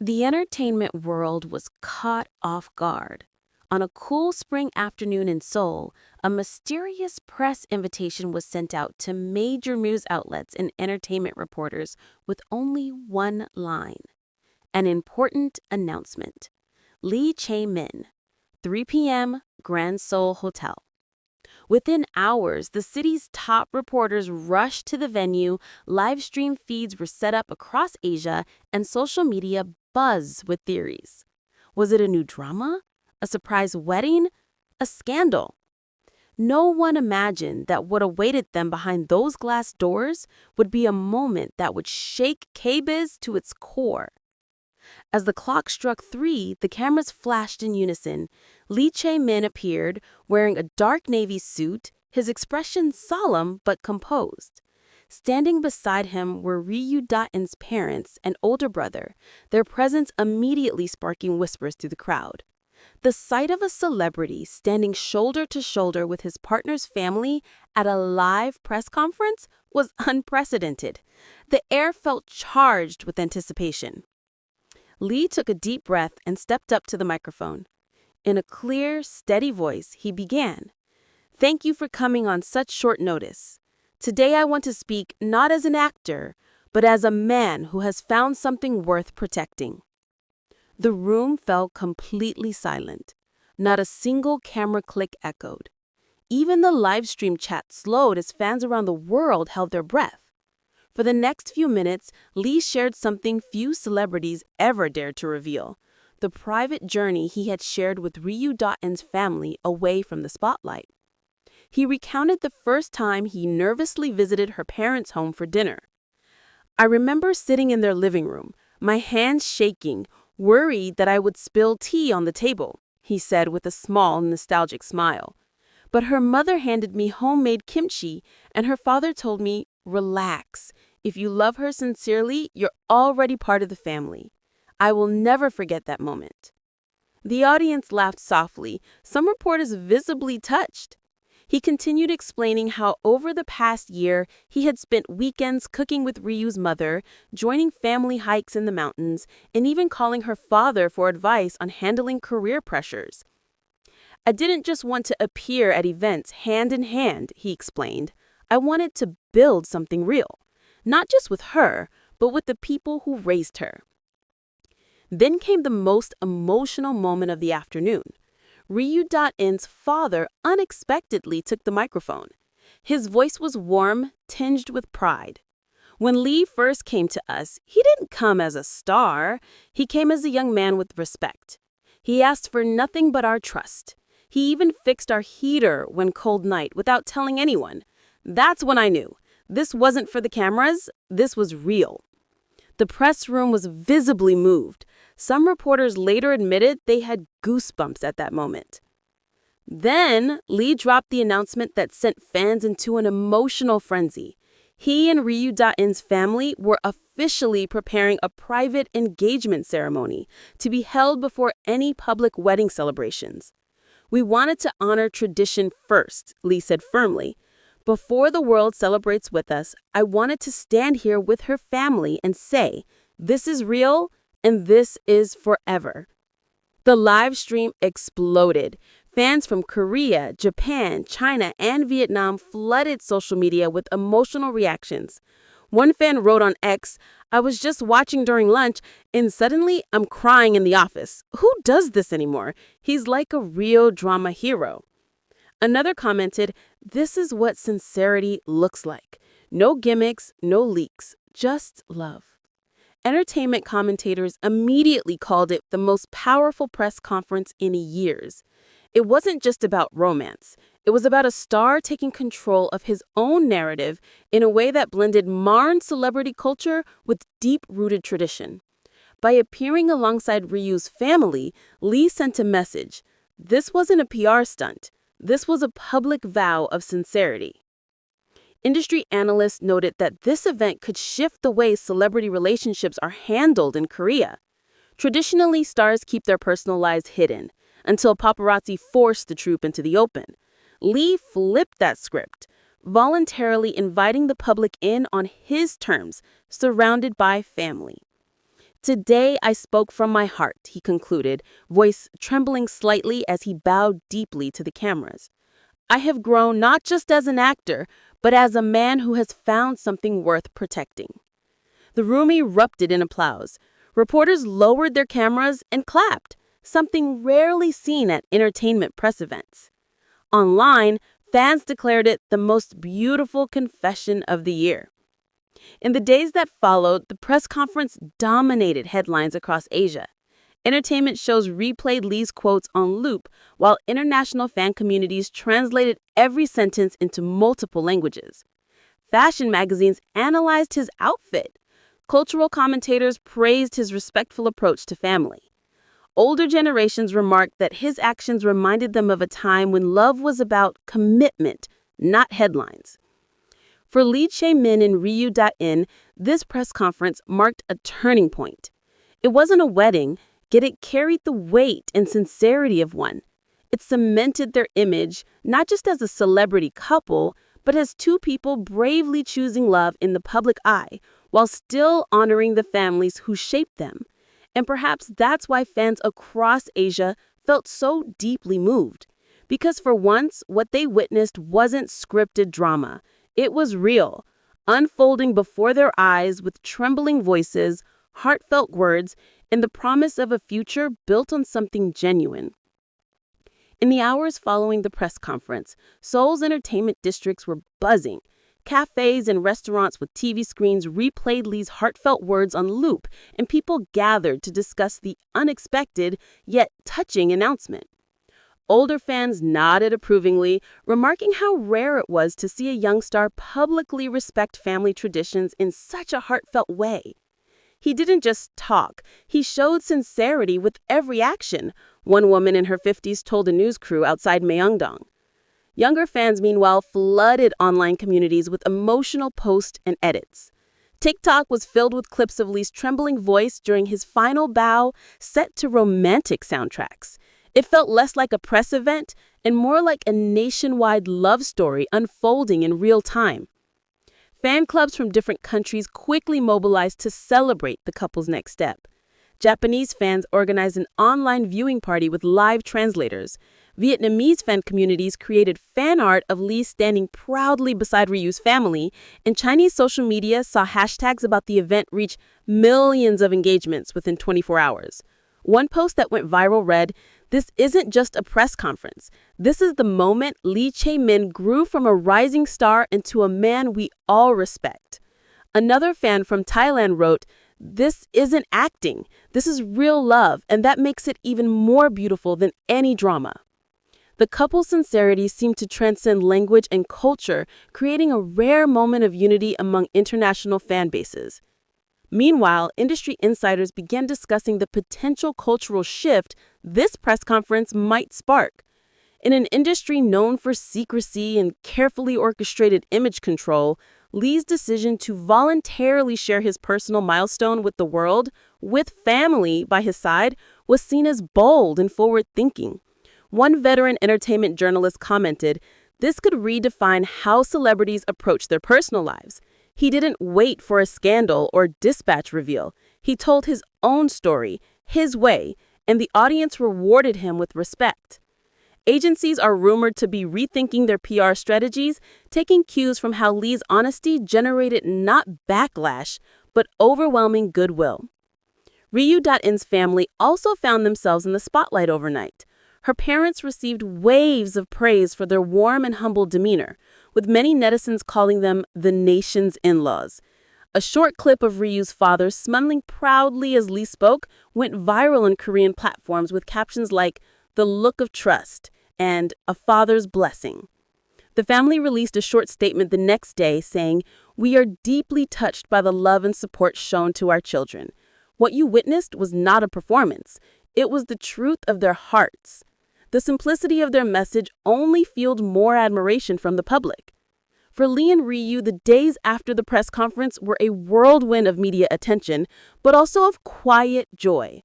The entertainment world was caught off guard. On a cool spring afternoon in Seoul, a mysterious press invitation was sent out to major news outlets and entertainment reporters with only one line. An important announcement. Lee Chae-min, 3 p.m., Grand Seoul Hotel. Within hours, the city's top reporters rushed to the venue, live stream feeds were set up across Asia, and social media buzzed with theories. Was it a new drama? A surprise wedding? A scandal? No one imagined that what awaited them behind those glass doors would be a moment that would shake K-Biz to its core. As the clock struck 3, the cameras flashed in unison. Lee Chae-min appeared, wearing a dark navy suit, his expression solemn but composed. Standing beside him were Ryu Da-in's parents and older brother, their presence immediately sparking whispers through the crowd. The sight of a celebrity standing shoulder to shoulder with his partner's family at a live press conference was unprecedented. The air felt charged with anticipation. Lee took a deep breath and stepped up to the microphone. In a clear, steady voice, he began. "Thank you for coming on such short notice. Today I want to speak not as an actor, but as a man who has found something worth protecting." The room fell completely silent. Not a single camera click echoed. Even the live stream chat slowed as fans around the world held their breath. For the next few minutes, Lee shared something few celebrities ever dared to reveal: the private journey he had shared with Ryu Da-in's family away from the spotlight. He recounted the first time he nervously visited her parents' home for dinner. "I remember sitting in their living room, my hands shaking, worried that I would spill tea on the table," he said with a small, nostalgic smile. "But her mother handed me homemade kimchi, and her father told me, 'Relax. If you love her sincerely, you're already part of the family.' I will never forget that moment." The audience laughed softly, some reporters visibly touched. He continued explaining how over the past year he had spent weekends cooking with Ryu's mother, joining family hikes in the mountains, and even calling her father for advice on handling career pressures. "I didn't just want to appear at events hand in hand," he explained. "I wanted to build something real, not just with her, but with the people who raised her." Then came the most emotional moment of the afternoon. Ryu Da-in's father unexpectedly took the microphone. His voice was warm, tinged with pride. "When Lee first came to us, he didn't come as a star. He came as a young man with respect. He asked for nothing but our trust. He even fixed our heater one cold night without telling anyone. That's when I knew. This wasn't for the cameras. This was real." The press room was visibly moved. Some reporters later admitted they had goosebumps at that moment. Then, Lee dropped the announcement that sent fans into an emotional frenzy. He and Ryu Da-in's family were officially preparing a private engagement ceremony to be held before any public wedding celebrations. "We wanted to honor tradition first," Lee said firmly. "Before the world celebrates with us, I wanted to stand here with her family and say, this is real and this is forever." The live stream exploded. Fans from Korea, Japan, China, and Vietnam flooded social media with emotional reactions. One fan wrote on X, "I was just watching during lunch, and suddenly I'm crying in the office. Who does this anymore? He's like a real drama hero." Another commented, "This is what sincerity looks like. No gimmicks, no leaks, just love." Entertainment commentators immediately called it the most powerful press conference in years. It wasn't just about romance. It was about a star taking control of his own narrative in a way that blended modern celebrity culture with deep-rooted tradition. By appearing alongside Ryu's family, Lee sent a message. This wasn't a PR stunt. This was a public vow of sincerity. Industry analysts noted that this event could shift the way celebrity relationships are handled in Korea. Traditionally, stars keep their personal lives hidden until paparazzi force the truth into the open. Lee flipped that script, voluntarily inviting the public in on his terms, surrounded by family. Today I spoke from my heart, he concluded, voice trembling slightly as he bowed deeply to the cameras. I have grown not just as an actor, but as a man who has found something worth protecting. The room erupted in applause. Reporters lowered their cameras and clapped, something rarely seen at entertainment press events. Online, fans declared it the most beautiful confession of the year. In the days that followed, the press conference dominated headlines across Asia. Entertainment shows replayed Lee's quotes on loop, while international fan communities translated every sentence into multiple languages. Fashion magazines analyzed his outfit. Cultural commentators praised his respectful approach to family. Older generations remarked that his actions reminded them of a time when love was about commitment, not headlines. For Lee Chae-min and Ryu-in, this press conference marked a turning point. It wasn't a wedding, yet it carried the weight and sincerity of one. It cemented their image, not just as a celebrity couple, but as two people bravely choosing love in the public eye, while still honoring the families who shaped them. And perhaps that's why fans across Asia felt so deeply moved. Because for once, what they witnessed wasn't scripted drama. It was real, unfolding before their eyes with trembling voices, heartfelt words, and the promise of a future built on something genuine. In the hours following the press conference, Seoul's entertainment districts were buzzing. Cafes and restaurants with TV screens replayed Lee's heartfelt words on loop, and people gathered to discuss the unexpected yet touching announcement. Older fans nodded approvingly, remarking how rare it was to see a young star publicly respect family traditions in such a heartfelt way. He didn't just talk, he showed sincerity with every action, one woman in her 50s told a news crew outside Myeongdong. Younger fans, meanwhile, flooded online communities with emotional posts and edits. TikTok was filled with clips of Lee's trembling voice during his final bow, set to romantic soundtracks. It felt less like a press event and more like a nationwide love story unfolding in real time. Fan clubs from different countries quickly mobilized to celebrate the couple's next step. Japanese fans organized an online viewing party with live translators. Vietnamese fan communities created fan art of Lee standing proudly beside Ryu's family, and Chinese social media saw hashtags about the event reach millions of engagements within 24 hours. One post that went viral read, "This isn't just a press conference. This is the moment Lee Chae-min grew from a rising star into a man we all respect." Another fan from Thailand wrote, "This isn't acting. This is real love, and that makes it even more beautiful than any drama." The couple's sincerity seemed to transcend language and culture, creating a rare moment of unity among international fan bases. Meanwhile, industry insiders began discussing the potential cultural shift this press conference might spark. In an industry known for secrecy and carefully orchestrated image control, Lee's decision to voluntarily share his personal milestone with the world, with family by his side, was seen as bold and forward-thinking. One veteran entertainment journalist commented, "This could redefine how celebrities approach their personal lives." He didn't wait for a scandal or dispatch reveal. He told his own story, his way, and the audience rewarded him with respect. Agencies are rumored to be rethinking their PR strategies, taking cues from how Lee's honesty generated not backlash, but overwhelming goodwill. Ryu-in's family also found themselves in the spotlight overnight. Her parents received waves of praise for their warm and humble demeanor, with many netizens calling them the nation's in-laws. A short clip of Ryu's father smiling proudly as Lee spoke went viral on Korean platforms with captions like, "The look of trust," and "A father's blessing." The family released a short statement the next day saying, "We are deeply touched by the love and support shown to our children. What you witnessed was not a performance. It was the truth of their hearts." The simplicity of their message only fueled more admiration from the public. For Lee and Ryu, the days after the press conference were a whirlwind of media attention, but also of quiet joy.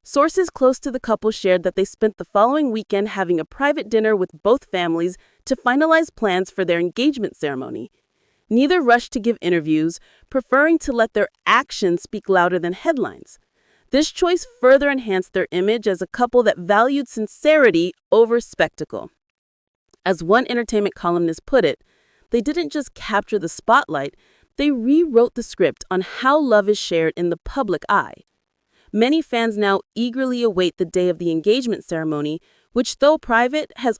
Sources close to the couple shared that they spent the following weekend having a private dinner with both families to finalize plans for their engagement ceremony. Neither rushed to give interviews, preferring to let their actions speak louder than headlines. This choice further enhanced their image as a couple that valued sincerity over spectacle. As one entertainment columnist put it, they didn't just capture the spotlight, they rewrote the script on how love is shared in the public eye. Many fans now eagerly await the day of the engagement ceremony, which, though private, has